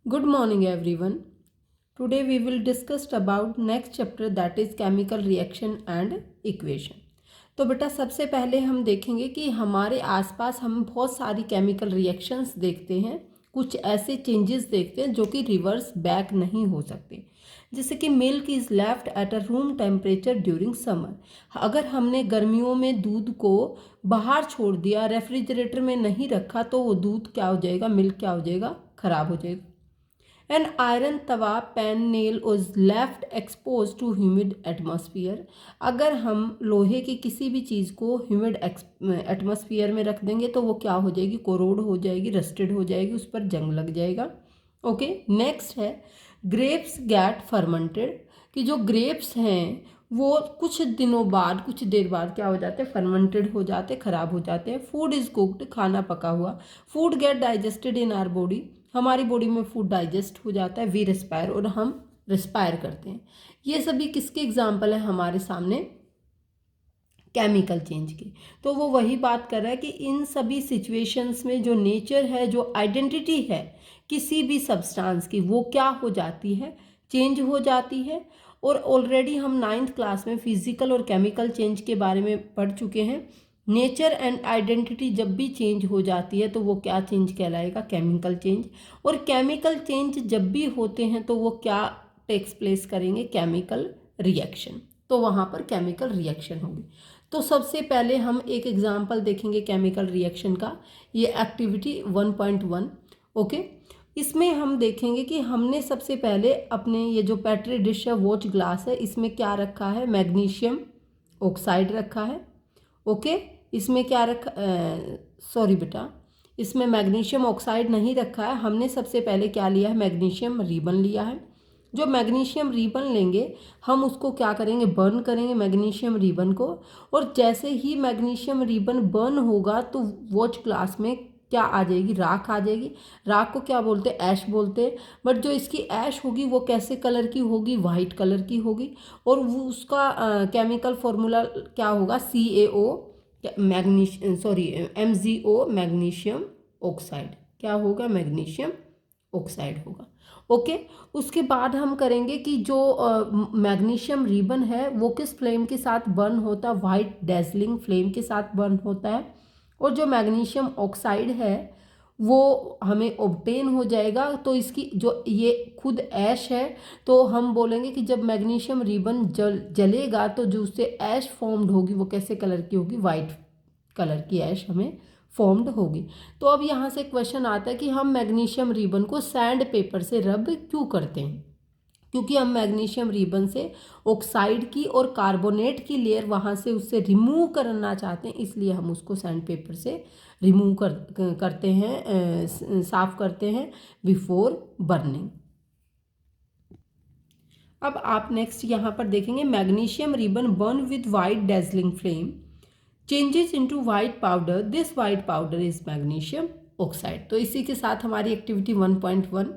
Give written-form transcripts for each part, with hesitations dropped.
Good morning everyone. Today we will discuss about next chapter that is chemical reaction and equation. तो बेटा सबसे पहले हम देखेंगे कि हमारे आसपास हम बहुत सारी केमिकल रिएक्शंस देखते हैं, कुछ ऐसे चेंजेस देखते हैं जो कि रिवर्स बैक नहीं हो सकते। जैसे कि milk is left at a room temperature during summer. अगर हमने गर्मियों में दूध को बाहर छोड़ दिया, रेफ्रिजरेटर में नहीं रखा, तो वो दूध क्या हो जाएगा, मिल्क क्या हो जाएगा, खराब हो जाएगा। An iron Tawa pan nail was left exposed to humid atmosphere। अगर हम लोहे की किसी भी चीज़ को ह्यूमिड एटमॉस्फेयर में रख देंगे तो वो क्या हो जाएगी, कोरोड हो जाएगी, रस्टेड हो जाएगी, उस पर जंग लग जाएगा। ओके, नेक्स्ट है ग्रेप्स गेट फर्मेंटेड, कि जो ग्रेप्स हैं वो कुछ दिनों बाद, कुछ देर बाद क्या हो जाते हैं, फर्मेंटेड हो जाते, खराब हो जाते हैं। फूड इज़ कुक्ड, खाना पका हुआ। Food get digested in our body, हमारी बॉडी में फूड डाइजेस्ट हो जाता है। वी रिस्पायर, और हम रिस्पायर करते हैं। ये सभी किसके एग्जाम्पल है हमारे सामने, केमिकल चेंज के। तो वो वही बात कर रहा है कि इन सभी सिचुएशंस में जो नेचर है, जो आइडेंटिटी है किसी भी सब्सटेंस की, वो क्या हो जाती है, चेंज हो जाती है। और ऑलरेडी हम 9th क्लास में फिजिकल और केमिकल चेंज के बारे में पढ़ चुके हैं। नेचर एंड आइडेंटिटी जब भी चेंज हो जाती है तो वो क्या चेंज कहलाएगा, केमिकल चेंज। और केमिकल चेंज जब भी होते हैं तो वो क्या टेक्स प्लेस करेंगे, केमिकल रिएक्शन। तो वहाँ पर केमिकल रिएक्शन होगी। तो सबसे पहले हम एक एग्जाम्पल देखेंगे केमिकल रिएक्शन का, ये एक्टिविटी 1.1। ओके, इसमें हम देखेंगे कि हमने सबसे पहले अपने ये जो पेट्री डिश है, वॉच ग्लास है, इसमें क्या रखा है, मैग्नीशियम ऑक्साइड रखा है। ओके, इसमें क्या रखा, सॉरी बेटा, इसमें मैग्नीशियम ऑक्साइड नहीं रखा है। हमने सबसे पहले क्या लिया है, मैग्नीशियम रिबन लिया है। जो मैग्नीशियम रिबन लेंगे हम उसको क्या करेंगे, बर्न करेंगे मैग्नीशियम रिबन को। और जैसे ही मैग्नीशियम रिबन बर्न होगा तो वॉच ग्लास में क्या आ जाएगी, राख आ जाएगी। राख को क्या बोलते हैं, ऐश बोलते हैं। बट जो इसकी ऐश होगी वो कैसे कलर की होगी, वाइट कलर की होगी। और वो उसका केमिकल फॉर्मूला क्या होगा, CaO magnesium, sorry MgO magnesium oxide, क्या होगा, मैग्नीशियम ऑक्साइड होगा। ओके, उसके बाद हम करेंगे कि जो मैग्नीशियम रिबन है वो किस फ्लेम के साथ बर्न होता है, वाइट डेजलिंग फ्लेम के साथ बर्न होता है। और जो मैग्नीशियम ऑक्साइड है वो हमें ऑब्टेन हो जाएगा। तो इसकी जो ये खुद ऐश है, तो हम बोलेंगे कि जब मैग्नीशियम रिबन जलेगा तो जो उससे ऐश फॉर्म्ड होगी वो कैसे कलर की होगी, वाइट कलर की ऐश हमें फॉर्म्ड होगी। तो अब यहाँ से क्वेश्चन आता है कि हम मैग्नीशियम रिबन को सैंड पेपर से रब क्यों करते हैं। क्योंकि हम मैग्नीशियम रिबन से ऑक्साइड की और कार्बोनेट की लेयर वहाँ से उससे रिमूव करना चाहते हैं, इसलिए हम उसको सैंड पेपर से रिमूव करते हैं, साफ करते हैं बिफोर बर्निंग। अब आप नेक्स्ट यहाँ पर देखेंगे, magnesium ribbon burn with white dazzling flame changes into white powder, this white powder is magnesium oxide. तो इसी के साथ हमारी एक्टिविटी 1.1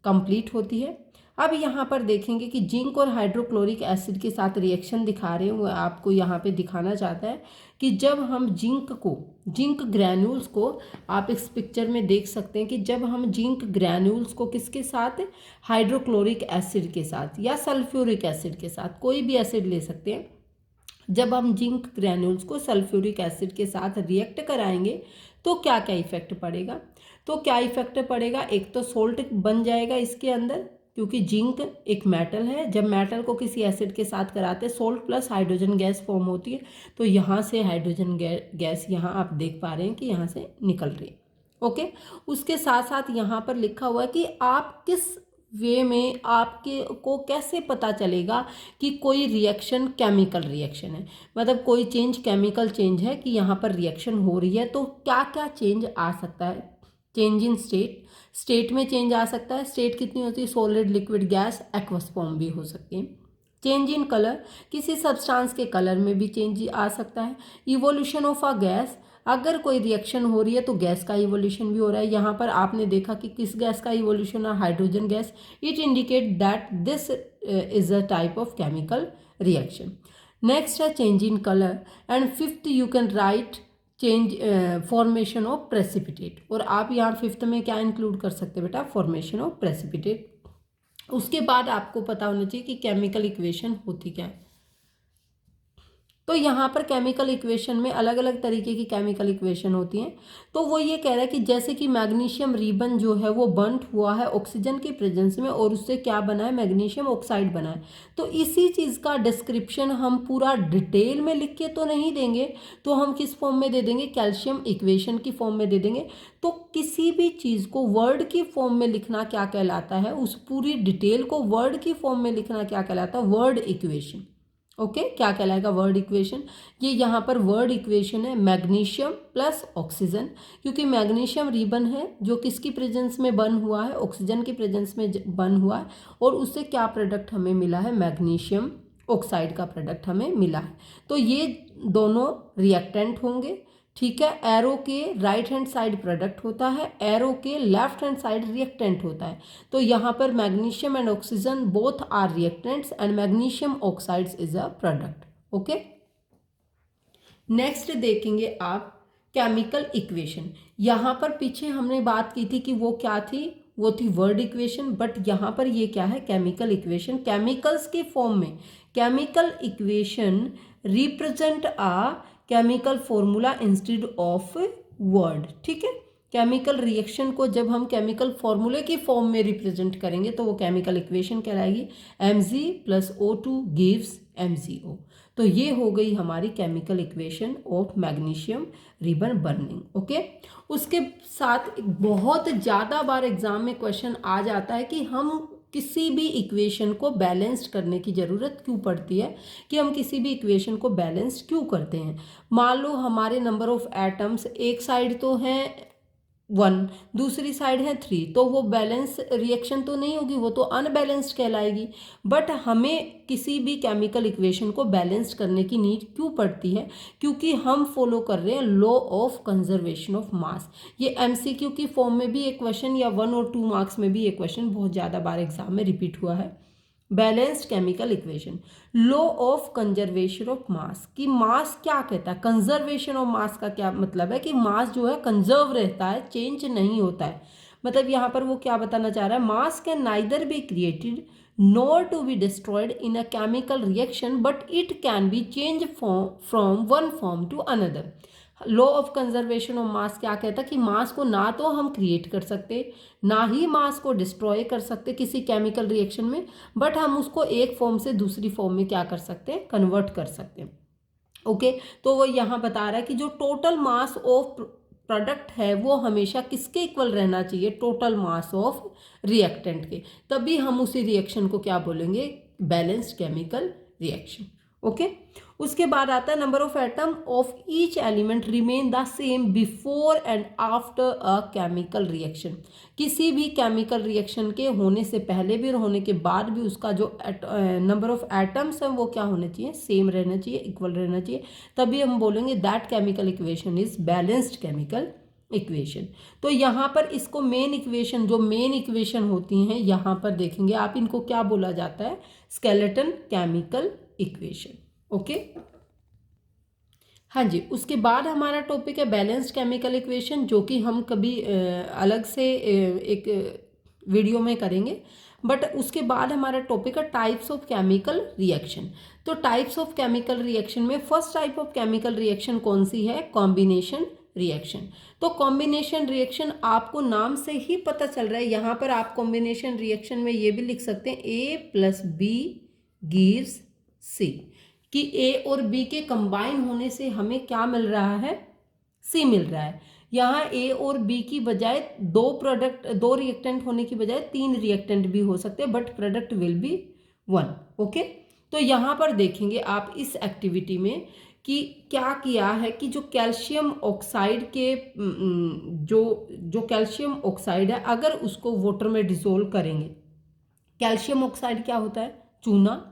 कंप्लीट होती है। अब यहाँ पर देखेंगे कि जिंक और हाइड्रोक्लोरिक एसिड के साथ रिएक्शन दिखा रहे हैं, वो आपको यहाँ पे दिखाना चाहता है कि जब हम जिंक ग्रैन्यूल्स को, आप इस पिक्चर में देख सकते हैं कि जब हम जिंक ग्रैन्यूल्स को किसके साथ, हाइड्रोक्लोरिक एसिड के साथ या सल्फ्यूरिक एसिड के साथ, कोई भी एसिड ले सकते हैं, जब हम जिंक ग्रैन्यूल्स को सल्फ्यूरिक एसिड के साथ रिएक्ट कराएंगे तो क्या क्या इफेक्ट पड़ेगा। तो क्या इफेक्ट पड़ेगा, एक तो सोल्ट बन जाएगा इसके अंदर, क्योंकि जिंक एक मेटल है। जब मेटल को किसी एसिड के साथ कराते हैं, salt plus hydrogen gas form होती है। तो यहाँ से हाइड्रोजन गैस यहाँ आप देख पा रहे हैं कि यहाँ से निकल रही है। ओके, उसके साथ साथ यहाँ पर लिखा हुआ है कि आप किस वे में, आपके को कैसे पता चलेगा कि कोई रिएक्शन केमिकल रिएक्शन है, मतलब कोई चेंज केमिकल चेंज है, कि यहाँ पर रिएक्शन हो रही है। तो क्या क्या चेंज आ सकता है, चेंज इन स्टेट में चेंज आ सकता है। स्टेट कितनी होती है, solid, liquid, gas, aqueous form भी हो सकती है। चेंज इन कलर, किसी सब्सटेंस के कलर में भी चेंज आ सकता है। इवोल्यूशन ऑफ अ गैस, अगर कोई रिएक्शन हो रही है तो गैस का इवोल्यूशन भी हो रहा है। यहाँ पर आपने देखा कि किस गैस का इवोल्यूशन है, hydrogen gas. It indicate that this is a type of chemical reaction. Next है change in colour. And fifth, you can write change formation of precipitate. और आप यहाँ फिफ्थ में क्या इंक्लूड कर सकते हैं बेटा, फॉर्मेशन ऑफ प्रेसिपिटेट। उसके बाद आपको पता होना चाहिए कि केमिकल इक्वेशन होती क्या है। तो यहाँ पर केमिकल इक्वेशन में अलग अलग तरीके की केमिकल इक्वेशन होती हैं। तो वो ये कह रहा है कि जैसे कि मैग्नीशियम रिबन जो है वो बर्न्ट हुआ है ऑक्सीजन की प्रेजेंस में और उससे क्या बना है, मैग्नीशियम ऑक्साइड बना है। तो इसी चीज़ का डिस्क्रिप्शन हम पूरा डिटेल में लिख के तो नहीं देंगे, तो हम किस फॉर्म में दे देंगे, कैल्शियम इक्वेशन की फॉर्म में दे देंगे। तो किसी भी चीज़ को वर्ड की फॉर्म में लिखना क्या कहलाता है, उस पूरी डिटेल को वर्ड की फॉर्म में लिखना क्या कहलाता है, वर्ड इक्वेशन। ओके, क्या कहलाएगा, वर्ड इक्वेशन। ये यहाँ पर वर्ड इक्वेशन है मैग्नीशियम प्लस ऑक्सीजन, क्योंकि मैग्नीशियम रिबन है जो किसकी प्रेजेंस में बर्न हुआ है, ऑक्सीजन की प्रेजेंस में बर्न हुआ है, और उससे क्या प्रोडक्ट हमें मिला है, मैग्नीशियम ऑक्साइड का प्रोडक्ट हमें मिला है। तो ये दोनों रिएक्टेंट होंगे, ठीक है। एरो के राइट हैंड साइड प्रोडक्ट होता है, एरो के लेफ्ट हैंड साइड रिएक्टेंट होता है। तो यहाँ पर magnesium and oxygen both are reactants and magnesium oxides is a product. Okay, next देखेंगे आप केमिकल इक्वेशन। यहाँ पर पीछे हमने बात की थी कि वो क्या थी, वो थी वर्ड इक्वेशन, बट यहाँ पर ये क्या है, केमिकल इक्वेशन। केमिकल्स के फॉर्म में chemical equation represent a chemical formula instead of word, ठीक है। केमिकल रिएक्शन को जब हम केमिकल फॉर्मूले की फॉर्म में रिप्रेजेंट करेंगे तो वो केमिकल इक्वेशन कहलाएगी। Mg + O2 gives MgO। तो ये हो गई हमारी chemical equation of magnesium ribbon burning. Okay, उसके साथ बहुत ज़्यादा बार एग्जाम में क्वेश्चन आ जाता है कि हम किसी भी इक्वेशन को बैलेंस्ड करने की ज़रूरत क्यों पड़ती है, कि हम किसी भी इक्वेशन को बैलेंस्ड क्यों करते हैं। मान लो हमारे नंबर ऑफ एटम्स एक साइड तो हैं 1, दूसरी साइड है 3, तो वो बैलेंस रिएक्शन तो नहीं होगी, वो तो अनबैलेंस्ड कहलाएगी। बट हमें किसी भी केमिकल इक्वेशन को बैलेंस्ड करने की नीड क्यों पड़ती है, क्योंकि हम फॉलो कर रहे हैं लॉ ऑफ कंजर्वेशन ऑफ मास। ये MCQ की फॉर्म में भी एक क्वेश्चन या 1 और 2 मार्क्स में भी एक क्वेश्चन बहुत ज़्यादा बार एग्जाम में रिपीट हुआ है। Balanced chemical equation, law of conservation of मास, कि मास क्या कहता है, कंजर्वेशन ऑफ मास का क्या मतलब है कि मास जो है कंजर्व रहता है, चेंज नहीं होता है। मतलब यहाँ पर वो क्या बताना चाह रहा है, mass can neither be created nor to be destroyed in a chemical reaction but it can be change from one form to another. Law of conservation of mass क्या कहता है कि मास को ना तो हम क्रिएट कर सकते, ना ही मास को डिस्ट्रॉय कर सकते किसी केमिकल रिएक्शन में, बट हम उसको एक फॉर्म से दूसरी फॉर्म में क्या कर सकते हैं, कन्वर्ट कर सकते हैं। ओके, तो वो यहाँ बता रहा है कि जो टोटल मास ऑफ प्रोडक्ट है वो हमेशा किसके इक्वल रहना चाहिए, टोटल मास ऑफ रिएक्टेंट के, तभी हम उसी रिएक्शन को क्या बोलेंगे, बैलेंस्ड केमिकल रिएक्शन। ओके, उसके बाद आता है number of atom of each element remain the same before and after a chemical reaction. किसी भी केमिकल रिएक्शन के होने से पहले भी और होने के बाद भी उसका जो नंबर ऑफ एटम्स है वो क्या होने चाहिए, सेम रहना चाहिए, इक्वल रहना चाहिए, तभी हम बोलेंगे that chemical equation is balanced chemical equation. तो यहाँ पर इसको मेन इक्वेशन, जो मेन इक्वेशन होती हैं यहाँ पर देखेंगे आप, इनको क्या बोला जाता है, स्केलेटन केमिकल इक्वेशन। ओके, हाँ जी। उसके बाद हमारा टॉपिक है बैलेंस्ड केमिकल इक्वेशन, जो कि हम कभी अलग से एक वीडियो में करेंगे। बट उसके बाद हमारा टॉपिक है टाइप्स ऑफ केमिकल रिएक्शन। तो टाइप्स ऑफ केमिकल रिएक्शन में first type of chemical reaction कौन सी है, कॉम्बिनेशन रिएक्शन। तो कॉम्बिनेशन रिएक्शन आपको नाम से ही पता चल रहा है, यहाँ पर आप कॉम्बिनेशन रिएक्शन में ये भी लिख सकते हैं A + B गिव्स C, कि A और B के कंबाइन होने से हमें क्या मिल रहा है, C मिल रहा है। यहाँ A और B की बजाय दो रिएक्टेंट होने की बजाय 3 रिएक्टेंट भी हो सकते हैं, but product will be 1। Okay, तो यहाँ पर देखेंगे आप इस एक्टिविटी में कि क्या किया है कि जो कैल्शियम ऑक्साइड के जो कैल्शियम ऑक्साइड है, अगर उसको वाटर में डिसोल्व करेंगे, कैल्शियम ऑक्साइड क्या होता है, चूना,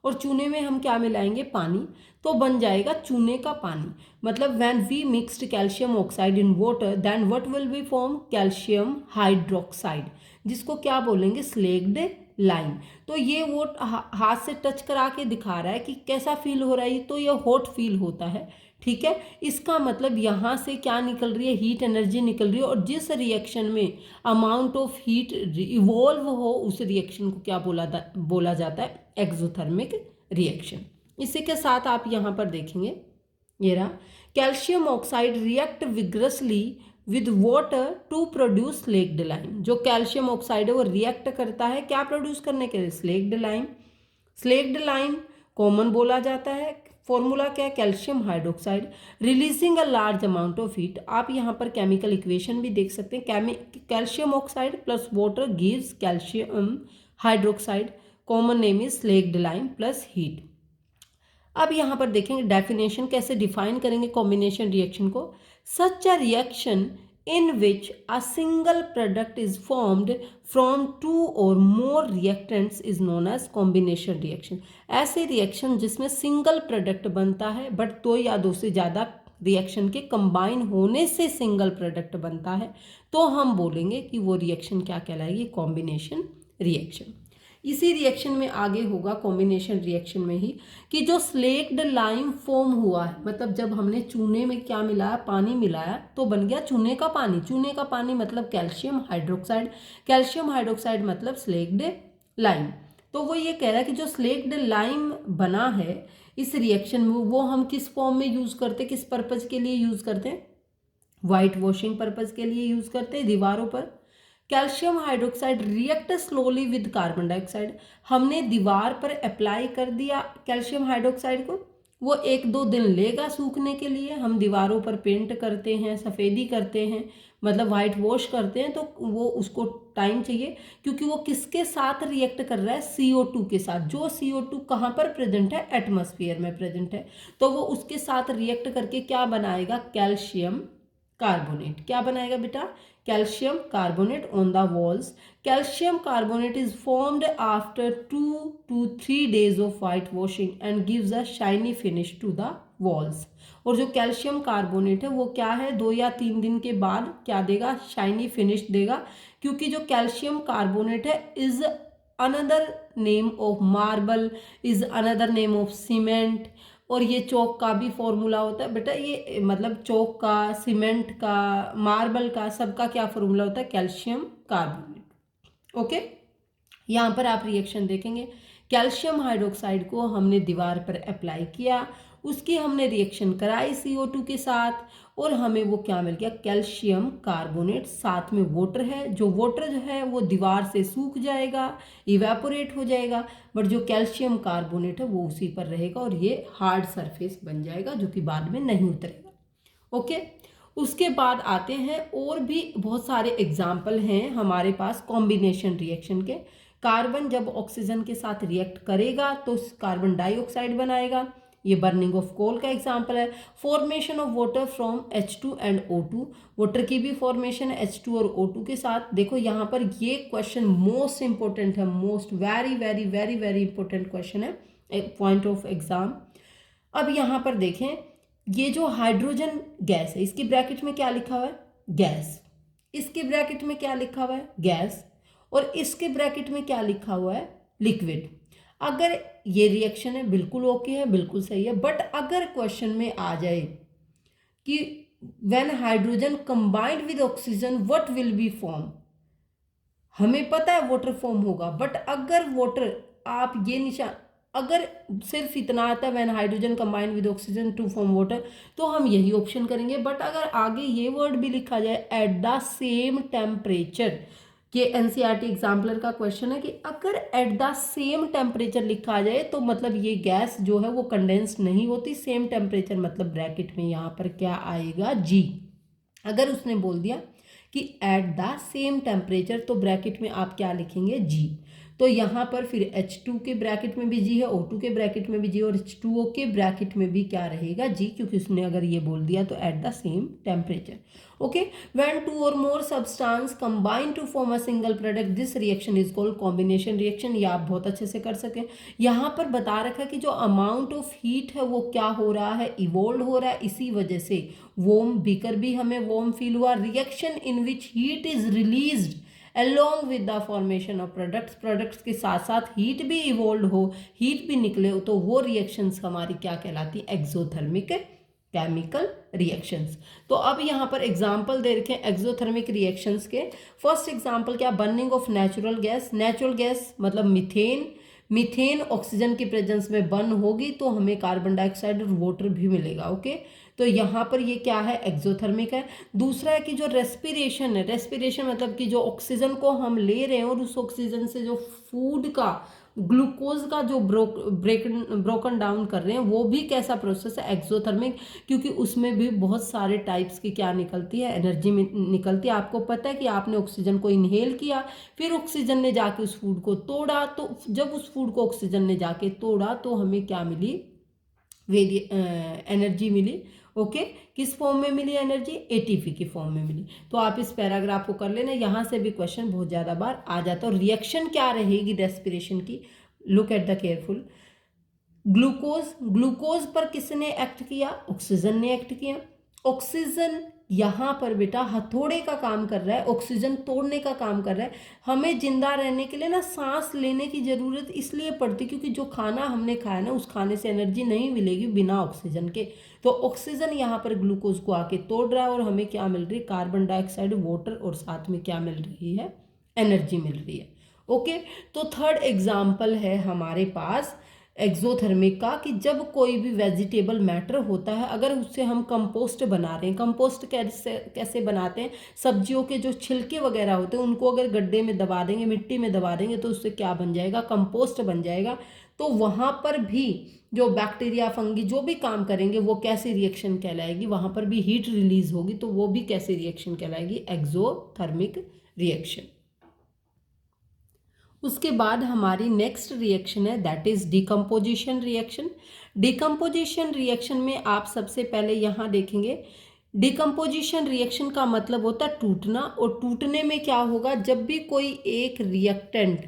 और चूने में हम क्या मिलाएंगे, पानी, तो बन जाएगा चूने का पानी। मतलब when we mixed calcium oxide in water then what will be form, calcium hydroxide, जिसको क्या बोलेंगे, स्लेग्ड लाइम। तो ये वो हाथ से टच करा के दिखा रहा है कि कैसा फील हो रहा है, तो ये हॉट फील होता है, ठीक है। इसका मतलब यहाँ से क्या निकल रही है, हीट एनर्जी निकल रही है, और जिस रिएक्शन में अमाउंट ऑफ हीट इवॉल्व हो उस रिएक्शन को क्या बोला जाता है, एक्सोथर्मिक रिएक्शन। इसी के साथ आप यहाँ पर देखेंगे, ये रहा, calcium oxide react vigorously with water to produce slaked lime. जो कैल्शियम ऑक्साइड है वो रिएक्ट करता है क्या प्रोड्यूस करने के लिए, slaked lime. Slaked lime common बोला जाता है, फॉर्मूला क्या है, calcium hydroxide, releasing a large amount of heat. आप यहाँ पर केमिकल इक्वेशन भी देख सकते हैं, calcium oxide plus water gives calcium hydroxide, common name is slaked lime plus heat. अब यहाँ पर देखेंगे डेफिनेशन कैसे डिफाइन करेंगे कॉम्बिनेशन रिएक्शन को। Such a reaction in which a single product is formed from two or more reactants is known as combination reaction। ऐसे reaction जिसमें single product बनता है बट दो या दो से ज़्यादा रिएक्शन के कंबाइन होने से सिंगल प्रोडक्ट बनता है, तो हम बोलेंगे कि वो रिएक्शन क्या कहलाएगी, कॉम्बिनेशन रिएक्शन। इसी रिएक्शन में आगे होगा कॉम्बिनेशन रिएक्शन में ही कि जो स्लेक्ड लाइम फॉर्म हुआ है, मतलब जब हमने चूने में क्या मिलाया, पानी मिलाया तो बन गया चूने का पानी। चूने का पानी मतलब कैल्शियम हाइड्रोक्साइड, कैल्शियम हाइड्रोक्साइड मतलब स्लेक्ड लाइम। तो वो ये कह रहा है कि जो स्लेक्ड लाइम बना है इस रिएक्शन में, वो हम किस फॉर्म में यूज़ करते, किस पर्पज़ के लिए यूज़ करते हैं, वाइट वॉशिंग पर्पज़ के लिए यूज़ करते हैं दीवारों पर। Calcium hydroxide react slowly with carbon dioxide. हमने दीवार पर अप्लाई कर दिया कैल्शियम हाइड्रोक्साइड को, वो 1-2 दिन लेगा सूखने के लिए। हम दीवारों पर पेंट करते हैं, सफ़ेदी करते हैं, मतलब वाइट वॉश करते हैं, तो वो उसको टाइम चाहिए, क्योंकि वो किसके साथ रिएक्ट कर रहा है, CO2 के साथ। जो CO2 कहाँ पर प्रेजेंट है, एटमॉस्फेयर में प्रेजेंट है, तो वो उसके साथ रिएक्ट करके क्या बनाएगा, कैल्शियम कार्बोनेट। क्या बनाएगा बेटा, calcium carbonate on the walls. Calcium carbonate is formed after 2 to 3 days of white washing and gives a shiny finish to the walls. और जो कैल्शियम कार्बोनेट है वो क्या है, 2 या 3 दिन के बाद क्या देगा, शाइनी फिनिश देगा, क्योंकि जो कैल्शियम कार्बोनेट है is another name of marble, is another name of cement. और ये चौक का भी फॉर्मूला होता है बेटा, ये मतलब चौक का, सीमेंट का, मार्बल का, सबका क्या फॉर्मूला होता है, कैल्शियम कार्बोनेट। ओके, यहाँ पर आप रिएक्शन देखेंगे, कैल्शियम हाइड्रोक्साइड को हमने दीवार पर अप्लाई किया, उसकी हमने रिएक्शन कराई CO2 के साथ, और हमें वो क्या मिल गया, कैल्शियम कार्बोनेट। साथ में वाटर है, जो वाटर जो है वो दीवार से सूख जाएगा, इवेपोरेट हो जाएगा, बट जो कैल्शियम कार्बोनेट है वो उसी पर रहेगा और ये हार्ड सरफेस बन जाएगा, जो कि बाद में नहीं उतरेगा। ओके, उसके बाद आते हैं और भी बहुत सारे एग्जाम्पल हैं हमारे पास कॉम्बिनेशन रिएक्शन के। कार्बन जब ऑक्सीजन के साथ रिएक्ट करेगा तो कार्बन डाइऑक्साइड बनाएगा, ये बर्निंग ऑफ कोल का एग्जाम्पल है। Formation of water from H2 and O2, water की भी फॉर्मेशन है H2 और O2 के साथ। देखो यहाँ पर ये क्वेश्चन मोस्ट इंपॉर्टेंट है, most very very very very important question है, एक पॉइंट ऑफ एग्जाम। अब यहाँ पर देखें, ये जो हाइड्रोजन गैस है इसकी ब्रैकेट में क्या लिखा हुआ है, गैस, इसके ब्रैकेट में क्या लिखा हुआ है, गैस, और इसके ब्रैकेट में क्या लिखा हुआ है, लिक्विड। अगर ये रिएक्शन है बिल्कुल ओके है, बिल्कुल सही है, बट अगर क्वेश्चन में आ जाए कि when hydrogen combined with oxygen what will be form, हमें पता है वाटर फॉर्म होगा, बट अगर वाटर, आप ये निशान, अगर सिर्फ इतना आता है when hydrogen combined with oxygen to form water, तो हम यही ऑप्शन करेंगे। बट अगर आगे ये वर्ड भी लिखा जाए एट द सेम टेम्परेचर, ये NCERT एग्जाम्पलर का क्वेश्चन है कि अगर एट द सेम टेम्परेचर लिखा जाए तो मतलब ये गैस जो है वो कंडेंस नहीं होती। सेम टेम्परेचर मतलब ब्रैकेट में यहाँ पर क्या आएगा, G। अगर उसने बोल दिया कि एट द सेम टेम्परेचर तो ब्रैकेट में आप क्या लिखेंगे, G। तो यहाँ पर फिर H2 के ब्रैकेट में भी G है, O2 के ब्रैकेट में भी G, और H2O के ब्रैकेट में भी क्या रहेगा, G, क्योंकि उसने अगर ये बोल दिया तो at the same temperature. Okay, when 2 और more substance combine to form a single product this reaction is called combination reaction. ये आप बहुत अच्छे से कर सकें। यहाँ पर बता रखा है कि जो अमाउंट ऑफ हीट है वो क्या हो रहा है, इवोल्व हो रहा है, इसी वजह से वॉर्म बीकर भी हमें वॉर्म फील हुआ। Reaction in which heat is released along with the formation of products के साथ साथ हीट भी इवोल्व हो, हीट भी निकले, तो वो रिएक्शंस हमारी क्या कहलाती है, एक्सोथर्मिक केमिकल रिएक्शंस। तो अब यहाँ पर एग्जांपल दे रखे हैं एक्सोथर्मिक रिएक्शंस के। फर्स्ट एग्जांपल क्या, burning of natural gas. Natural gas मतलब मीथेन। मीथेन ऑक्सीजन की प्रेजेंस में बर्न होगी तो हमें कार्बन डाइऑक्साइड और वाटर भी मिलेगा। ओके, तो यहाँ पर ये क्या है, एक्सोथर्मिक है। दूसरा है कि जो रेस्पिरेशन है, रेस्पिरेशन मतलब कि जो ऑक्सीजन को हम ले रहे हैं और उस ऑक्सीजन से जो फूड का ग्लूकोज का जो ब्रोकन डाउन कर रहे हैं, वो भी कैसा प्रोसेस है, एक्सोथर्मिक, क्योंकि उसमें भी बहुत सारे टाइप्स की क्या निकलती है, एनर्जी निकलती है। आपको पता है कि आपने ऑक्सीजन को इनहेल किया, फिर ऑक्सीजन ने जाके उस फूड को तोड़ा, तो जब उस फूड को ऑक्सीजन ने जाके तोड़ा तो हमें क्या मिली, एनर्जी मिली। ओके, किस फॉर्म में मिली एनर्जी, एटीपी की फॉर्म में मिली। तो आप इस पैराग्राफ को कर लेना, यहाँ से भी क्वेश्चन बहुत ज़्यादा बार आ जाता है। और रिएक्शन क्या रहेगी रेस्पिरेशन की, look at the careful. Glucose, glucose पर किसने एक्ट किया, ऑक्सीजन ने एक्ट किया। ऑक्सीजन यहाँ पर बेटा हथौड़े का काम कर रहा है, ऑक्सीजन तोड़ने का काम कर रहा है। हमें जिंदा रहने के लिए ना सांस लेने की जरूरत इसलिए पड़ती क्योंकि जो खाना हमने खाया ना, उस खाने से एनर्जी नहीं मिलेगी बिना ऑक्सीजन के। तो ऑक्सीजन यहाँ पर ग्लूकोज को आके तोड़ रहा है और हमें क्या मिल रही है, कार्बन डाइऑक्साइड, वाटर, और साथ में क्या मिल रही है, एनर्जी मिल रही है। ओके, तो थर्ड एग्जाम्पल है हमारे पास एक्सोथर्मिक का, कि जब कोई भी वेजिटेबल मैटर होता है, अगर उससे हम कंपोस्ट बना रहे हैं, कंपोस्ट कैसे बनाते हैं, सब्जियों के जो छिलके वगैरह होते हैं उनको अगर गड्ढे में दबा देंगे, मिट्टी में दबा देंगे, तो उससे क्या बन जाएगा, कंपोस्ट बन जाएगा। तो वहाँ पर भी जो बैक्टीरिया, फंगी जो भी काम करेंगे वो कैसी रिएक्शन कहलाएगी, वहाँ पर भी हीट रिलीज होगी, तो वो भी कैसी रिएक्शन कहलाएगी, एक्सोथर्मिक रिएक्शन। उसके बाद हमारी नेक्स्ट रिएक्शन है that is decomposition reaction. Decomposition reaction में आप सबसे पहले यहाँ देखेंगे, डिकम्पोजिशन रिएक्शन का मतलब होता है टूटना। और टूटने में क्या होगा, जब भी कोई एक रिएक्टेंट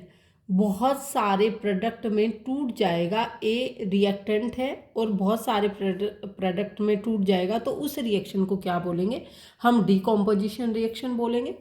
बहुत सारे प्रोडक्ट में टूट जाएगा, ए रिएक्टेंट है और बहुत सारे प्रोडक्ट में टूट जाएगा, तो उस रिएक्शन को क्या बोलेंगे, हम डिकम्पोजिशन रिएक्शन बोलेंगे।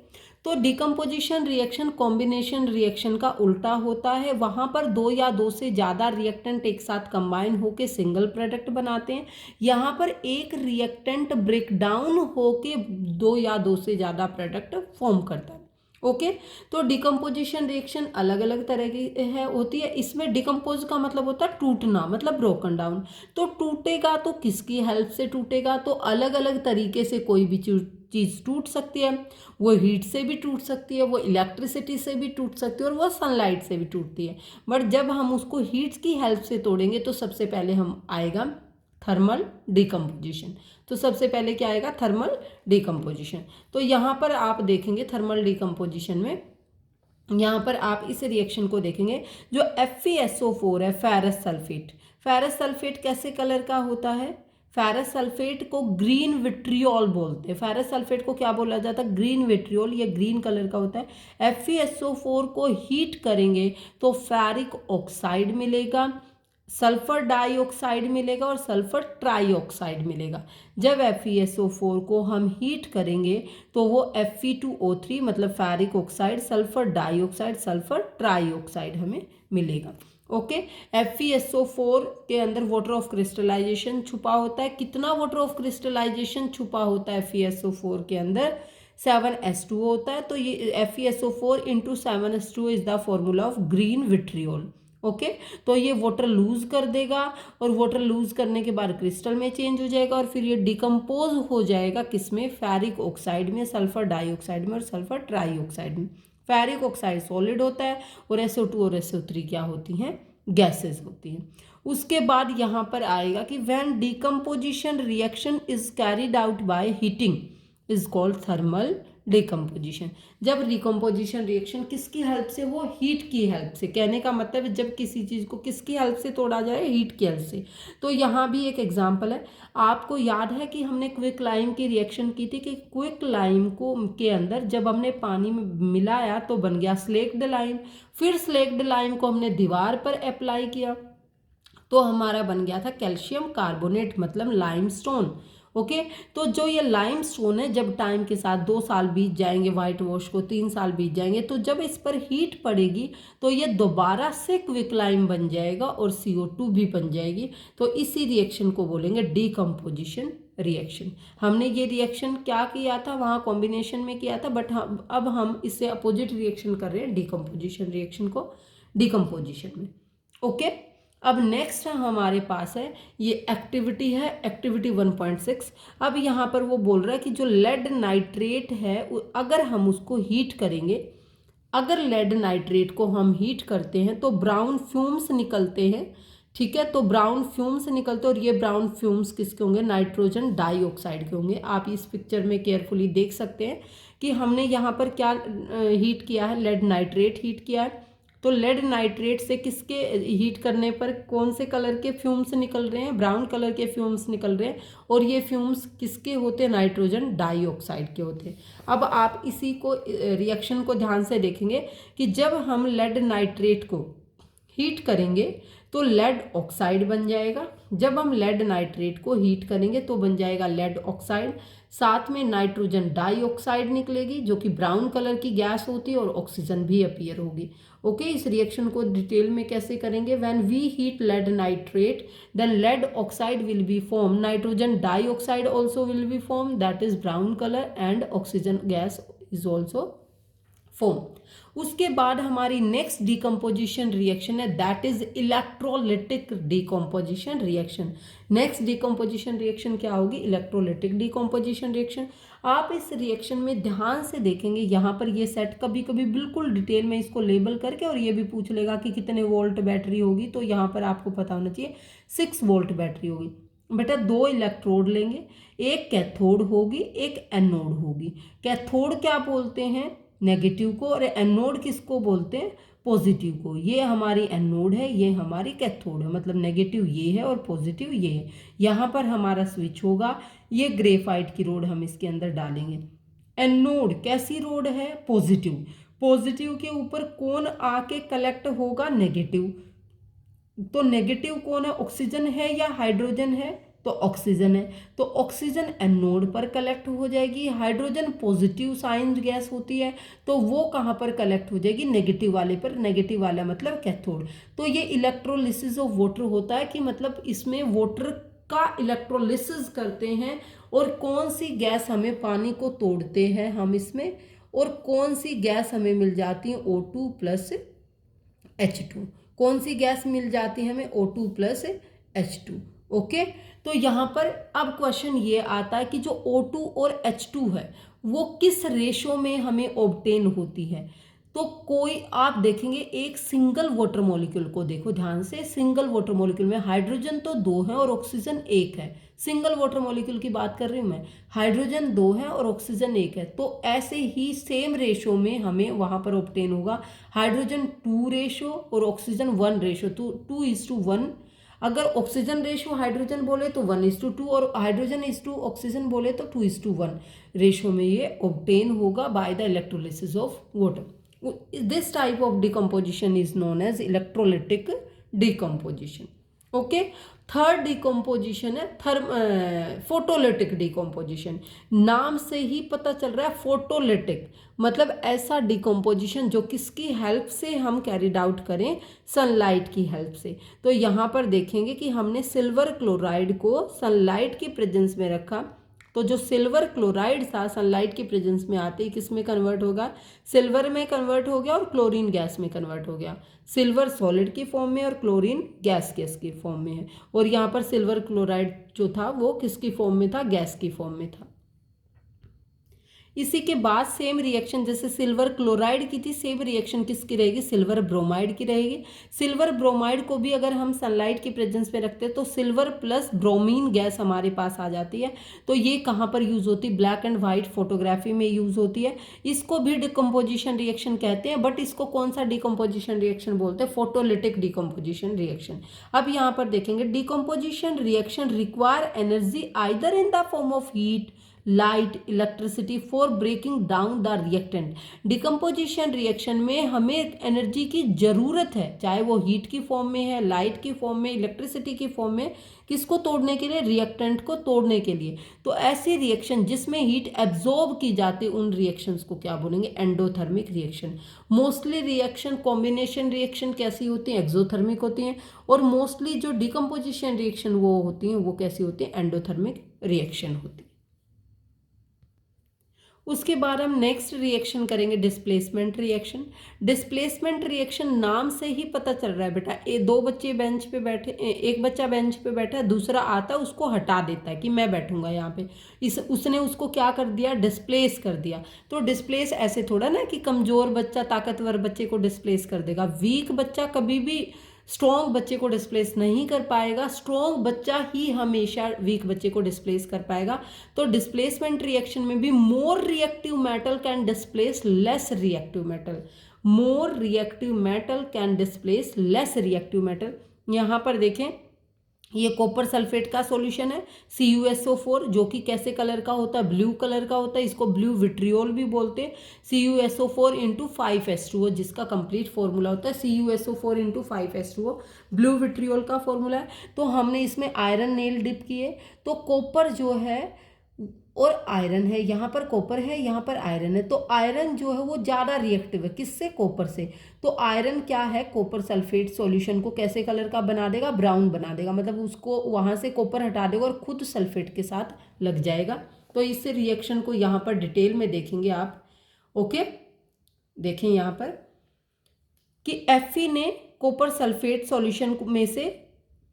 तो डिकम्पोजिशन रिएक्शन कॉम्बिनेशन रिएक्शन का उल्टा होता है। वहाँ पर दो या दो से ज़्यादा रिएक्टेंट एक साथ कंबाइन होकर सिंगल प्रोडक्ट बनाते हैं। यहाँ पर एक रिएक्टेंट ब्रेक डाउन होके दो या दो से ज़्यादा प्रोडक्ट फॉर्म करता है। ओके, तो डिकम्पोजिशन रिएक्शन अलग अलग तरह की होती है। इसमें डिकम्पोज का मतलब होता है टूटना, मतलब ब्रोकन डाउन। तो टूटेगा तो किसकी हेल्प से टूटेगा, तो अलग अलग तरीके से कोई भी चीज़ टूट सकती है। वो हीट से भी टूट सकती है, वो इलेक्ट्रिसिटी से भी टूट सकती है, और वो सनलाइट से भी टूटती है। बट जब हम उसको हीट की हेल्प से तोड़ेंगे तो सबसे पहले हम आएगा थर्मल डिकम्पोजिशन। तो सबसे पहले क्या आएगा, थर्मल डिकम्पोजिशन। तो यहाँ पर आप देखेंगे थर्मल डिकम्पोजिशन में, यहाँ पर आप इस रिएक्शन को देखेंगे, जो FeSO4 है, फेरस सल्फेट। फेरस सल्फेट कैसे कलर का होता है, फेरस सल्फेट को ग्रीन विट्रियोल बोलते हैं। फेरस सल्फेट को क्या बोला जाता है, ग्रीन विट्रियोल, ये ग्रीन कलर का होता है। FeSO4 को हीट करेंगे तो फेरिक ऑक्साइड मिलेगा, सल्फर डाइऑक्साइड मिलेगा और सल्फर ट्राइऑक्साइड मिलेगा। जब FeSO4 को हम हीट करेंगे तो वो Fe2O3 मतलब ferric oxide, sulphur dioxide, sulphur trioxide हमें मिलेगा। ओके, FeSO4 के अंदर वाटर ऑफ क्रिस्टलाइजेशन छुपा होता है। कितना वाटर ऑफ क्रिस्टलाइजेशन छुपा होता है FeSO4 के अंदर, 7s2 होता है। तो ये FeSO4 into 7s2 is the formula of green vitriol. Okay, तो ये वाटर लूज कर देगा और वाटर लूज करने के बाद क्रिस्टल में चेंज हो जाएगा और फिर ये डिकम्पोज हो जाएगा किसमें, फेरिक ऑक्साइड में, सल्फर डाइऑक्साइड में और सल्फर ट्राइऑक्साइड में। फेरिक ऑक्साइड सॉलिड होता है और SO2 और SO3 क्या होती हैं, गैसेस होती हैं। उसके बाद यहाँ पर आएगा कि when decomposition reaction is carried out by heating is called thermal decomposition. जब डिकम्पोजिशन रिएक्शन किसकी हेल्प से, वो हीट की हेल्प से। कहने का मतलब है जब किसी चीज़ को किसकी हेल्प से तोड़ा जाए, हीट की हेल्प से। तो यहाँ भी एक एग्जांपल है, आपको याद है कि हमने क्विक लाइम की रिएक्शन की थी कि क्विक लाइम को के अंदर जब हमने पानी में मिलाया तो बन गया स्लेक्ड लाइम। फिर स्लेक्ड लाइम को हमने दीवार पर अप्लाई किया तो हमारा बन गया था कैल्शियम कार्बोनेट मतलब लाइमस्टोन। ओके, तो जो ये लाइमस्टोन है, जब टाइम के साथ 2 साल बीत जाएंगे, वाइट वॉश को 3 साल बीत जाएंगे, तो जब इस पर हीट पड़ेगी तो ये दोबारा से क्विकलाइम बन जाएगा और CO2 भी बन जाएगी। तो इसी रिएक्शन को बोलेंगे डिकम्पोजिशन रिएक्शन। हमने ये रिएक्शन क्या किया था, वहाँ कॉम्बिनेशन में किया था, बट अब हम इससे अपोजिट रिएक्शन कर रहे हैं, डिकम्पोजिशन रिएक्शन को डिकम्पोजिशन में। ओके, अब नेक्स्ट हमारे पास है ये एक्टिविटी है, एक्टिविटी 1.6। अब यहाँ पर वो बोल रहा है कि जो लेड नाइट्रेट है अगर हम उसको हीट करेंगे, अगर लेड नाइट्रेट को हम हीट करते हैं तो ब्राउन फ्यूम्स निकलते हैं। ठीक है, तो ब्राउन फ्यूम्स निकलते हैं और ये ब्राउन फ्यूम्स किसके होंगे, नाइट्रोजन डाइऑक्साइड के होंगे। आप इस पिक्चर में केयरफुली देख सकते हैं कि हमने यहाँ पर क्या हीट किया है, लेड नाइट्रेट हीट किया है। तो लेड नाइट्रेट से किसके हीट करने पर कौन से कलर के फ्यूम्स निकल रहे हैं, ब्राउन कलर के फ्यूम्स निकल रहे हैं, और ये फ्यूम्स किसके होते हैं, नाइट्रोजन डाइऑक्साइड के होते हैं। अब आप इसी को रिएक्शन को ध्यान से देखेंगे कि जब हम लेड नाइट्रेट को हीट करेंगे तो लेड ऑक्साइड बन जाएगा। जब हम लेड नाइट्रेट को हीट करेंगे तो बन जाएगा लेड ऑक्साइड, साथ में नाइट्रोजन डाइऑक्साइड निकलेगी जो कि ब्राउन कलर की गैस होती है, और ऑक्सीजन भी अपीयर होगी। ओके, इस रिएक्शन को डिटेल में कैसे करेंगे, when we heat lead nitrate then lead oxide will be form, nitrogen dioxide also will be form, that is brown colour, and oxygen gas is also form. उसके बाद हमारी next decomposition reaction है, that is electrolytic decomposition reaction. Next decomposition reaction क्या होगी, electrolytic decomposition reaction. आप इस reaction में ध्यान से देखेंगे, यहाँ पर ये सेट कभी कभी बिल्कुल डिटेल में इसको लेबल करके, और ये भी पूछ लेगा कि कितने वोल्ट बैटरी होगी, तो यहाँ पर आपको पता होना चाहिए 6 वोल्ट बैटरी होगी। बेटा 2 इलेक्ट्रोड लेंगे, एक कैथोड होगी एक एनोड होगी। कैथोड क्या बोलते हैं, नेगेटिव को, और एनोड किसको बोलते हैं, पॉजिटिव को। ये हमारी एनोड है, ये हमारी कैथोड है, मतलब नेगेटिव ये है और पॉजिटिव ये है। यहाँ पर हमारा स्विच होगा, ये ग्रेफाइट की रोड हम इसके अंदर डालेंगे। एनोड कैसी रोड है, पॉजिटिव। पॉजिटिव के ऊपर कौन आके कलेक्ट होगा, नेगेटिव। तो नेगेटिव कौन है, ऑक्सीजन है या हाइड्रोजन है, तो ऑक्सीजन है। तो ऑक्सीजन एनोड पर कलेक्ट हो जाएगी, हाइड्रोजन पॉजिटिव साइन गैस होती है, तो वो कहाँ पर कलेक्ट हो जाएगी, नेगेटिव वाले पर। नेगेटिव वाला मतलब कैथोड। तो ये इलेक्ट्रोलिसिस ऑफ वाटर होता है कि मतलब इसमें वाटर का इलेक्ट्रोलिसिस करते हैं, और कौन सी गैस हमें पानी को तोड़ते हैं हम इसमें, और कौन सी गैस हमें मिल जाती है O2 प्लस H2। कौन सी गैस मिल जाती है हमें, O2 प्लस H2। ओके, तो यहाँ पर अब क्वेश्चन ये आता है कि जो O2 और H2 है वो किस रेशो में हमें ऑब्टेन होती है। तो कोई आप देखेंगे एक सिंगल वाटर मॉलिक्यूल को देखो ध्यान से, सिंगल वाटर मॉलिक्यूल में हाइड्रोजन तो 2 है और ऑक्सीजन 1 है। सिंगल वाटर मॉलिक्यूल की बात कर रही हूँ मैं, हाइड्रोजन 2 है और ऑक्सीजन 1 है। तो ऐसे ही सेम रेशो में हमें वहां पर ऑब्टेन होगा, हाइड्रोजन 2 रेशो और ऑक्सीजन 1 रेशो, तो 2:1। अगर ऑक्सीजन रेशो हाइड्रोजन बोले तो 1:2, और हाइड्रोजन इज टू ऑक्सीजन बोले तो 2:1 रेशो में ये ऑब्टेन होगा by the electrolysis of water. This type of decomposition is known as electrolytic decomposition. Okay, third decomposition है फोटोलिटिक डिकम्पोजिशन। नाम से ही पता चल रहा है फोटोलिटिक, मतलब ऐसा डिकम्पोजिशन जो किसकी हेल्प से हम कैरिड आउट करें, सनलाइट की हेल्प से। तो यहाँ पर देखेंगे कि हमने सिल्वर क्लोराइड को सनलाइट की प्रेजेंस में रखा, तो जो सिल्वर क्लोराइड था सनलाइट की प्रेजेंस में आते ही किस में कन्वर्ट होगा, सिल्वर में कन्वर्ट हो गया और क्लोरीन गैस में कन्वर्ट हो गया। सिल्वर सॉलिड की फॉर्म में और क्लोरीन गैस की फॉर्म में है, और यहाँ पर सिल्वर क्लोराइड जो था वो किसकी फॉर्म में था, गैस की फॉर्म में था। इसी के बाद सेम रिएक्शन जैसे सिल्वर क्लोराइड की थी, सेम रिएक्शन किसकी रहेगी, सिल्वर ब्रोमाइड की रहेगी। सिल्वर ब्रोमाइड को भी अगर हम सनलाइट की प्रेजेंस में रखते हैं तो सिल्वर प्लस ब्रोमीन गैस हमारे पास आ जाती है। तो ये कहाँ पर यूज़ होती है, ब्लैक एंड वाइट फोटोग्राफी में यूज़ होती है। इसको भी डिकम्पोजिशन रिएक्शन कहते हैं, बट इसको कौन सा डिकम्पोजिशन रिएक्शन बोलते हैं, फोटोलिटिक डिकम्पोजिशन रिएक्शन। अब यहाँ पर देखेंगे decomposition reaction require energy either in the form of heat, light, electricity for breaking down the reactant. Decomposition reaction में हमें एनर्जी की जरूरत है, चाहे वो हीट की फॉर्म में है, लाइट की फॉर्म में, इलेक्ट्रिसिटी की फॉर्म में, किसको तोड़ने के लिए, रिएक्टेंट को तोड़ने के लिए। तो ऐसी रिएक्शन जिसमें हीट एब्जॉर्ब की जाती है उन रिएक्शंस को क्या बोलेंगे, endothermic reaction. Mostly reaction combination reaction कैसी होती है, एक्सोथर्मिक होती हैं, और मोस्टली जो डिकम्पोजिशन रिएक्शन वो होती हैं वो कैसी होती है, एंडोथर्मिक रिएक्शन होती है। उसके बाद हम नेक्स्ट रिएक्शन करेंगे डिस्प्लेसमेंट रिएक्शन। डिस्प्लेसमेंट रिएक्शन नाम से ही पता चल रहा है बेटा, दो बच्चे बेंच पे बैठे, एक बच्चा बेंच पे बैठा है, दूसरा आता है उसको हटा देता है कि मैं बैठूंगा यहाँ पे, उसने उसको क्या कर दिया, डिस्प्लेस कर दिया। तो डिस्प्लेस ऐसे थोड़ा ना कि कमजोर बच्चा ताकतवर बच्चे को डिस्प्लेस कर देगा। वीक बच्चा कभी भी स्ट्रॉन्ग बच्चे को डिस्प्लेस नहीं कर पाएगा, स्ट्रॉन्ग बच्चा ही हमेशा वीक बच्चे को डिस्प्लेस कर पाएगा। तो डिस्प्लेसमेंट रिएक्शन में भी more reactive metal can displace less reactive metal, more reactive metal can displace less reactive metal. यहाँ पर देखें, ये कॉपर सल्फेट का सॉल्यूशन है CuSO4, जो कि कैसे कलर का होता है, ब्लू कलर का होता है, इसको ब्लू विट्रियोल भी बोलते हैं। CuSO4 × 5H2O, जिसका कंप्लीट फॉर्मूला होता है CuSO4 × 5H2O, ब्लू विट्रियोल का फॉर्मूला है। तो हमने इसमें आयरन नेल डिप किए, तो कॉपर जो है और आयरन है, यहाँ पर कॉपर है, यहाँ पर आयरन है, तो आयरन जो है वो ज़्यादा रिएक्टिव है, किससे, कॉपर से। तो आयरन क्या है, कॉपर सल्फेट सॉल्यूशन को कैसे कलर का बना देगा, ब्राउन बना देगा, मतलब उसको वहाँ से कॉपर हटा देगा और खुद सल्फेट के साथ लग जाएगा। तो इस रिएक्शन को यहाँ पर डिटेल में देखेंगे आप। ओके, देखें यहाँ पर कि Fe ने कॉपर सल्फेट सॉल्यूशन में से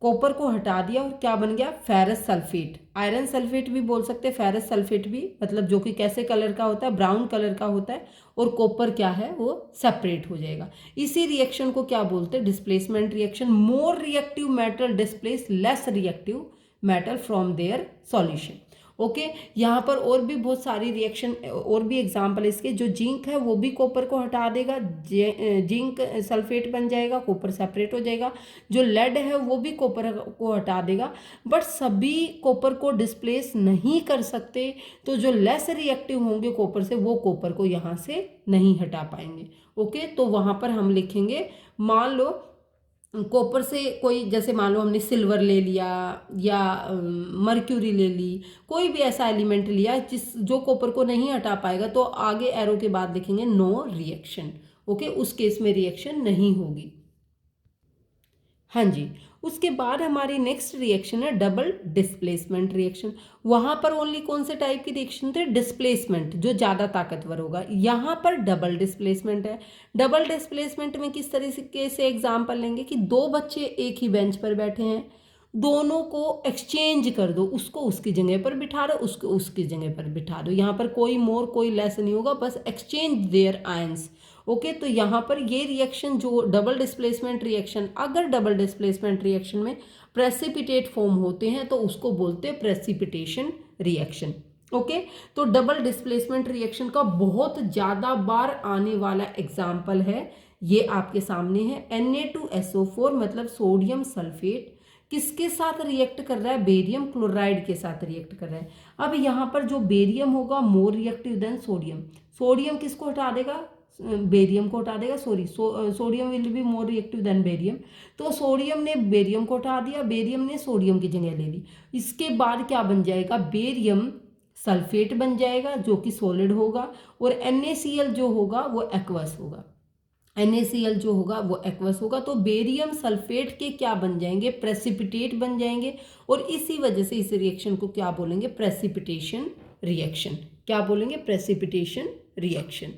कॉपर को हटा दिया और क्या बन गया, फेरस सल्फेट। आयरन सल्फेट भी बोल सकते हैं, फेरस सल्फेट भी, मतलब जो कि कैसे कलर का होता है, ब्राउन कलर का होता है, और कॉपर क्या है, वो सेपरेट हो जाएगा। इसी रिएक्शन को क्या बोलते हैं, displacement reaction. More reactive metal displace less reactive metal from their solution. Okay, यहाँ पर और भी बहुत सारी रिएक्शन और भी एग्जाम्पल इसके। जो जिंक है वो भी कॉपर को हटा देगा, जिंक सल्फेट बन जाएगा, कॉपर सेपरेट हो जाएगा। जो लेड है वो भी कॉपर को हटा देगा, बट सभी कॉपर को डिस्प्लेस नहीं कर सकते। तो जो लेस रिएक्टिव होंगे कॉपर से, वो कॉपर को यहाँ से नहीं हटा पाएंगे। ओके, तो वहाँ पर हम लिखेंगे, मान लो कॉपर से कोई, जैसे मान लो हमने सिल्वर ले लिया या मर्क्यूरी ले ली, कोई भी ऐसा एलिमेंट लिया जो कॉपर को नहीं हटा पाएगा, तो आगे एरो के बाद लिखेंगे नो रिएक्शन। ओके, उस केस में रिएक्शन नहीं होगी। हाँ जी, उसके बाद हमारी नेक्स्ट रिएक्शन है डबल डिस्प्लेसमेंट रिएक्शन। वहां पर ओनली कौन से टाइप की रिएक्शन थे, डिस्प्लेसमेंट, जो ज़्यादा ताकतवर होगा। यहाँ पर डबल डिस्प्लेसमेंट है। डबल डिस्प्लेसमेंट में किस तरीके से एग्जाम्पल लेंगे कि दो बच्चे एक ही बेंच पर बैठे हैं, दोनों को एक्सचेंज कर दो, उसको उसकी जगह पर बिठा दो, उसको उसकी जगह पर बिठा दो। यहाँ पर कोई मोर कोई लेस नहीं होगा, बस एक्सचेंज देयर आयंस। ओके, तो यहाँ पर ये रिएक्शन जो डबल डिस्प्लेसमेंट रिएक्शन, अगर डबल डिस्प्लेसमेंट रिएक्शन में प्रेसिपिटेट फॉर्म होते हैं तो उसको बोलते हैं प्रेसिपिटेशन रिएक्शन। ओके, तो डबल डिस्प्लेसमेंट रिएक्शन का बहुत ज़्यादा बार आने वाला एग्जाम्पल है, ये आपके सामने है। Na2SO4 मतलब सोडियम सल्फेट किसके साथ रिएक्ट कर रहा है, बेरियम क्लोराइड के साथ रिएक्ट कर रहा है। अब यहाँ पर जो बेरियम होगा more reactive than sodium. Sodium किसको हटा देगा, बेरियम को हटा देगा, sodium will be more reactive than barium. तो सोडियम ने बेरियम को हटा दिया, बेरियम ने सोडियम की जगह ले ली। इसके बाद क्या बन जाएगा, बेरियम सल्फेट बन जाएगा जो कि सॉलिड होगा, और NaCl जो होगा वो एक्वस होगा। NaCl जो होगा वो एक्वस होगा। तो बेरियम सल्फेट के क्या बन जाएंगे, प्रेसिपिटेट बन जाएंगे, और इसी वजह से इस रिएक्शन को क्या बोलेंगे, प्रेसिपिटेशन रिएक्शन। क्या बोलेंगे, प्रेसिपिटेशन रिएक्शन।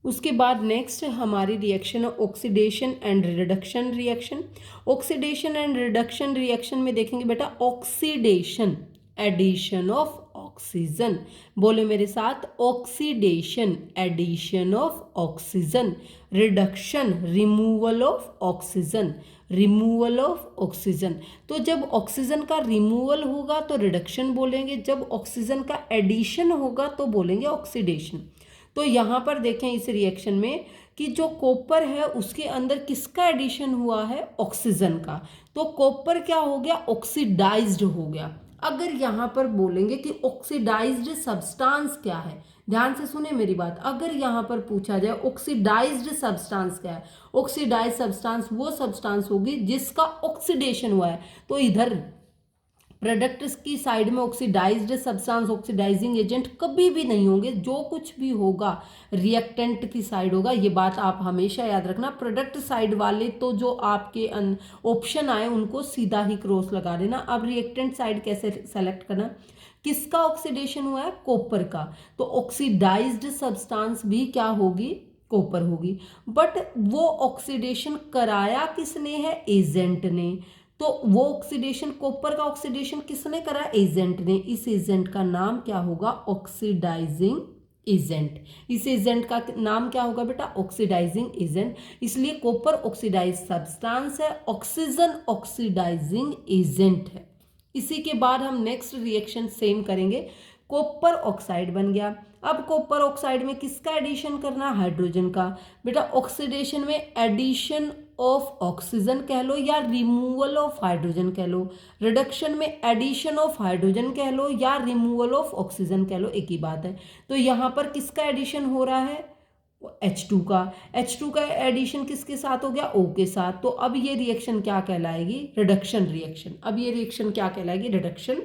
उसके बाद नेक्स्ट हमारी रिएक्शन है oxidation and reduction reaction. Oxidation and reduction reaction में देखेंगे बेटा, ऑक्सीडेशन एडिशन ऑफ ऑक्सीजन, बोले मेरे साथ, oxidation addition of oxygen, reduction removal of oxygen, removal of oxygen. तो जब ऑक्सीजन का रिमूवल होगा तो रिडक्शन बोलेंगे, जब ऑक्सीजन का एडिशन होगा तो बोलेंगे ऑक्सीडेशन। तो यहाँ पर देखें इस रिएक्शन में कि जो कॉपर है उसके अंदर किसका एडिशन हुआ है, ऑक्सीजन का। तो कॉपर क्या हो गया, ऑक्सीडाइज्ड हो गया। अगर यहाँ पर बोलेंगे कि ऑक्सीडाइज्ड सब्सटेंस क्या है, ध्यान से सुने मेरी बात, अगर यहाँ पर पूछा जाए ऑक्सीडाइज्ड सब्सटेंस क्या है, ऑक्सीडाइज्ड सब्सटेंस वो सब्सटेंस होगी जिसका ऑक्सीडेशन हुआ है। तो इधर प्रोडक्ट्स की साइड में ऑक्सीडाइज्ड सब्सटेंस, ऑक्सीडाइजिंग एजेंट कभी भी नहीं होंगे। जो कुछ भी होगा रिएक्टेंट की साइड होगा, ये बात आप हमेशा याद रखना। प्रोडक्ट साइड वाले तो जो आपके ऑप्शन आए उनको सीधा ही क्रॉस लगा देना। अब रिएक्टेंट साइड कैसे सेलेक्ट करना, किसका ऑक्सीडेशन हुआ है, कॉपर का, तो ऑक्सीडाइज्ड सब्सटेंस भी क्या होगी, कॉपर होगी। बट वो ऑक्सीडेशन कराया किसने है, एजेंट ने। तो वो ऑक्सीडेशन, कॉपर का ऑक्सीडेशन किसने करा, एजेंट ने। इस एजेंट का नाम क्या होगा, ऑक्सीडाइजिंग एजेंट। इस एजेंट का नाम क्या होगा बेटा, ऑक्सीडाइजिंग एजेंट। इसलिए कॉपर ऑक्सीडाइज सब्सटेंस है, ऑक्सीजन ऑक्सीडाइजिंग एजेंट है। इसी के बाद हम नेक्स्ट रिएक्शन सेम करेंगे, कॉपर ऑक्साइड बन गया। अब कॉपर ऑक्साइड में किसका एडिशन करना, हाइड्रोजन का। बेटा ऑक्सीडेशन में एडिशन ऑफ ऑक्सीजन कह लो या रिमूवल ऑफ हाइड्रोजन कह लो, रिडक्शन में एडिशन ऑफ हाइड्रोजन कह लो या रिमूवल ऑफ ऑक्सीजन कह लो, एक ही बात है। तो यहाँ पर किसका एडिशन हो रहा है, H2 का। H2 का एडिशन किसके साथ हो गया, O के साथ। तो अब ये रिएक्शन क्या कहलाएगी, रिडक्शन रिएक्शन। अब ये रिएक्शन क्या कहलाएगी, रिडक्शन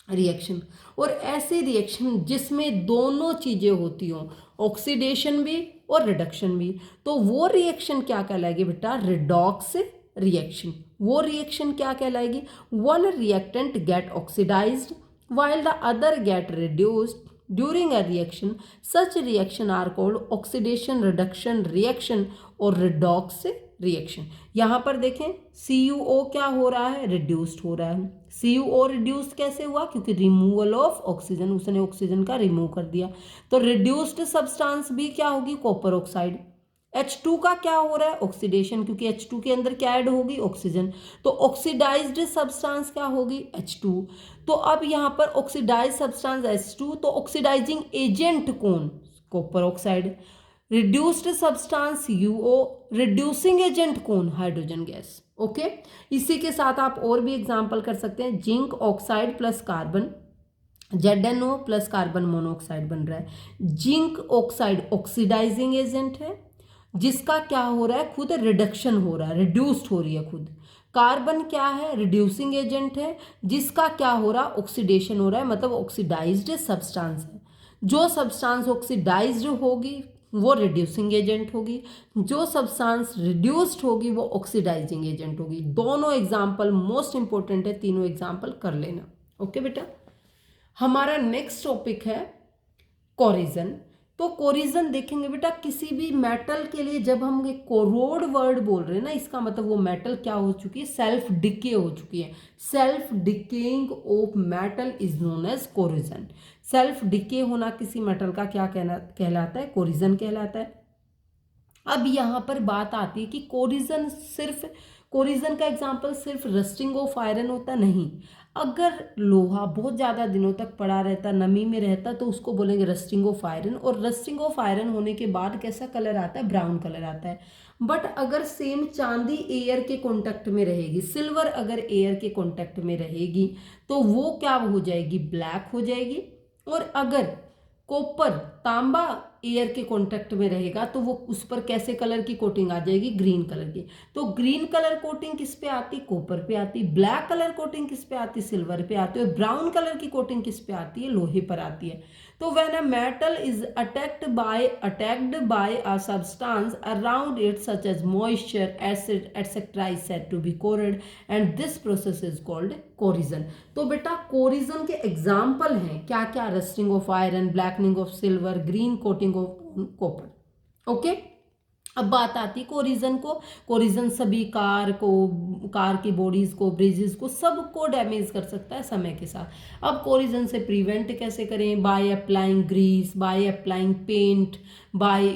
रिएक्शन। और ऐसे रिएक्शन जिसमें दोनों चीजें होती हों, ऑक्सीडेशन भी और रिडक्शन भी, तो वो रिएक्शन क्या कहलाएगी बेटा, रिडॉक्स रिएक्शन। वो रिएक्शन क्या कहलाएगी, one reactant get oxidised while the other get reduced during a reaction. Such reaction are called oxidation reduction reaction और redox रिएक्शन। यहाँ पर देखें CuO क्या हो रहा है, रिड्यूस्ड हो रहा है। CuO रिड्यूस्ड कैसे हुआ, क्योंकि रिमूवल ऑफ ऑक्सीजन, उसने ऑक्सीजन का रिमूव कर दिया। तो रिड्यूस्ड सब्सटेंस भी क्या होगी, कॉपर ऑक्साइड। H2 का क्या हो रहा है, ऑक्सीडेशन, क्योंकि H2 के अंदर क्या ऐड होगी, ऑक्सीजन। तो ऑक्सीडाइज्ड सब्सटेंस क्या होगी, H2। तो अब यहाँ पर ऑक्सीडाइज्ड सब्सटेंस H2, तो ऑक्सीडाइजिंग एजेंट कौन, copper oxide. Reduced substance UO, reducing agent कौन, हाइड्रोजन गैस। ओके, इसी के साथ आप और भी एग्जांपल कर सकते हैं। Zinc oxide plus carbon, ZnO plus carbon monoxide बन रहा है। जिंक ऑक्साइड ऑक्सीडाइजिंग एजेंट है, जिसका क्या हो रहा है, खुद रिडक्शन हो रहा है, रिड्यूस्ड हो रही है खुद। कार्बन क्या है, रिड्यूसिंग एजेंट है, जिसका क्या हो रहा है, ऑक्सीडेशन हो रहा है, मतलब ऑक्सीडाइज्ड सब्सटेंस है। जो सब्सटेंस ऑक्सीडाइज्ड होगी वो रिड्यूसिंग एजेंट होगी, जो सब्सटेंस रिड्यूस्ड होगी वो ऑक्सीडाइजिंग एजेंट होगी। दोनों एग्जाम्पल मोस्ट इंपॉर्टेंट है, तीनों एग्जाम्पल कर लेना। ओके बेटा, हमारा नेक्स्ट टॉपिक है कोरिजन। तो कोरिजन देखेंगे बेटा, किसी भी मेटल के लिए जब हम ये कोरोड वर्ड बोल रहे हैं ना, इसका मतलब वो मेटल क्या हो चुकी है, सेल्फ डिके हो चुकी है। Self decaying of metal is known as corrosion. Self decay होना किसी मेटल का क्या कहलाता है, कोरिजन कहलाता है। अब यहाँ पर बात आती है कि कोरिजन सिर्फ, कोरिजन का एग्जाम्पल सिर्फ रस्टिंग ऑफ आयरन होता नहीं। अगर लोहा बहुत ज़्यादा दिनों तक पड़ा रहता, नमी में रहता, तो उसको बोलेंगे रस्टिंग ऑफ आयरन। और रस्टिंग ऑफ आयरन होने के बाद कैसा कलर आता है, ब्राउन कलर आता है। बट अगर सेम चांदी एयर के कांटेक्ट में रहेगी, सिल्वर अगर एयर के कांटेक्ट में रहेगी, तो वो क्या हो जाएगी, ब्लैक हो जाएगी। और अगर कॉपर, तांबा एयर के कांटेक्ट में रहेगा, तो वो उस पर कैसे कलर की कोटिंग आ जाएगी, ग्रीन कलर की। तो ग्रीन कलर कोटिंग किस पे आती, कॉपर पे आती। ब्लैक कलर कोटिंग किस पे आती, सिल्वर पे आती है। और ब्राउन कलर की कोटिंग किस पे आती है, लोहे पर आती है। तो when a metal is attacked by a substance around it such as moisture, acid etcetera is said to be corroded and this process is called corrosion. तो बेटा कोरिजन के एग्जाम्पल हैं क्या क्या, rusting of iron, blackening of silver, green coating of copper. Okay, अब बात आती है कोरिजन को। कोरिजन सभी कार की बॉडीज को, ब्रिजेस को, सबको डैमेज कर सकता है समय के साथ। अब कोरिजन से प्रिवेंट कैसे करें, by applying grease, by applying paint, by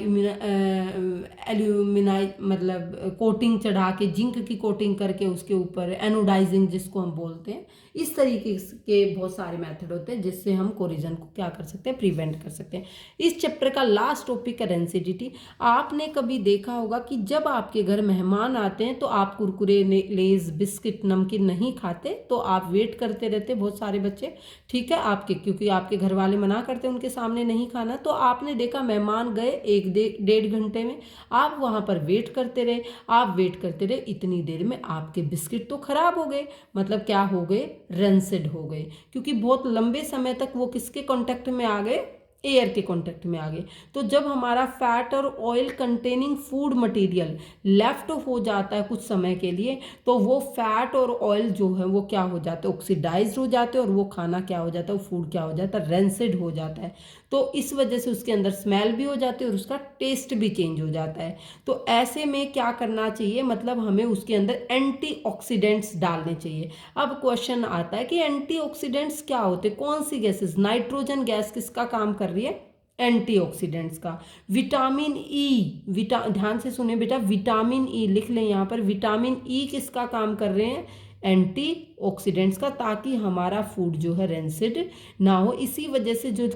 aluminise मतलब कोटिंग चढ़ा के, जिंक की कोटिंग करके उसके ऊपर, एनोडाइजिंग जिसको हम बोलते हैं। इस तरीके के बहुत सारे मेथड होते हैं जिससे हम कोरिजन को क्या कर सकते हैं, प्रिवेंट कर सकते हैं। इस चैप्टर का लास्ट टॉपिक है रेंसिडिटी। आपने कभी देखा होगा कि जब आपके घर मेहमान आते हैं तो आप कुरकुरे, लेज, बिस्किट, नमकीन नहीं खाते, तो आप वेट करते रहते, बहुत सारे बच्चे, ठीक है आपके, क्योंकि आपके घर वाले मना करते हैं उनके सामने नहीं खाना। तो आपने देखा मेहमान गए, गए 1-1.5 घंटे में। आप वहाँ पर वेट करते रहे, आप वेट करते रहे, इतनी देर में आपके बिस्किट तो ख़राब हो गए, मतलब क्या हो गए, रेंसिड हो गए, क्योंकि बहुत लंबे समय तक वो किसके कांटेक्ट में आ गए, एयर के कांटेक्ट में आ गए। तो जब हमारा फैट और oil containing food material left हो जाता है कुछ समय के लिए, तो वो फैट और ऑयल जो है वो क्या हो जाता है, ऑक्सीडाइज्ड हो जाते हैं, और वो खाना क्या हो जाता है, वो फूड क्या हो जाता है, रेंसिड हो जाता है। तो इस वजह से उसके अंदर स्मेल भी हो जाती है और उसका टेस्ट भी चेंज हो जाता है। तो ऐसे में क्या करना चाहिए, मतलब हमें उसके अंदर एंटीऑक्सीडेंट्स डालने चाहिए। अब क्वेश्चन आता है कि एंटीऑक्सीडेंट्स क्या होते हैं, कौन सी गैसेस, नाइट्रोजन गैस किसका काम कर रही है, एंटीऑक्सीडेंट्स का। विटामिन ई, ध्यान से सुने बेटा, विटामिन ई लिख लें यहाँ पर, विटामिन ई किसका काम कर रहे हैं, एंटीऑक्सीडेंट्स का, ताकि हमारा फूड जो है रेंसिड ना हो। इसी वजह से जो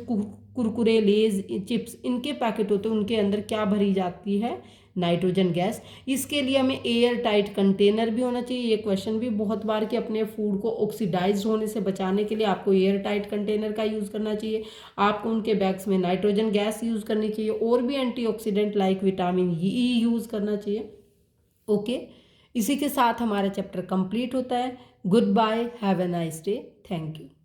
कुरकुरे, लेज, चिप्स, इनके पैकेट होते हैं उनके अंदर क्या भरी जाती है, नाइट्रोजन गैस। इसके लिए हमें एयर टाइट कंटेनर भी होना चाहिए। ये क्वेश्चन भी बहुत बार कि अपने फूड को ऑक्सीडाइज होने से बचाने के लिए आपको एयर टाइट कंटेनर का यूज़ करना चाहिए, आपको उनके बैग्स में नाइट्रोजन गैस यूज़ करनी चाहिए, और भी antioxidant like vitamin E use करना चाहिए। ओके, इसी के साथ हमारा चैप्टर कंप्लीट होता है। Goodbye, have a nice day, thank you.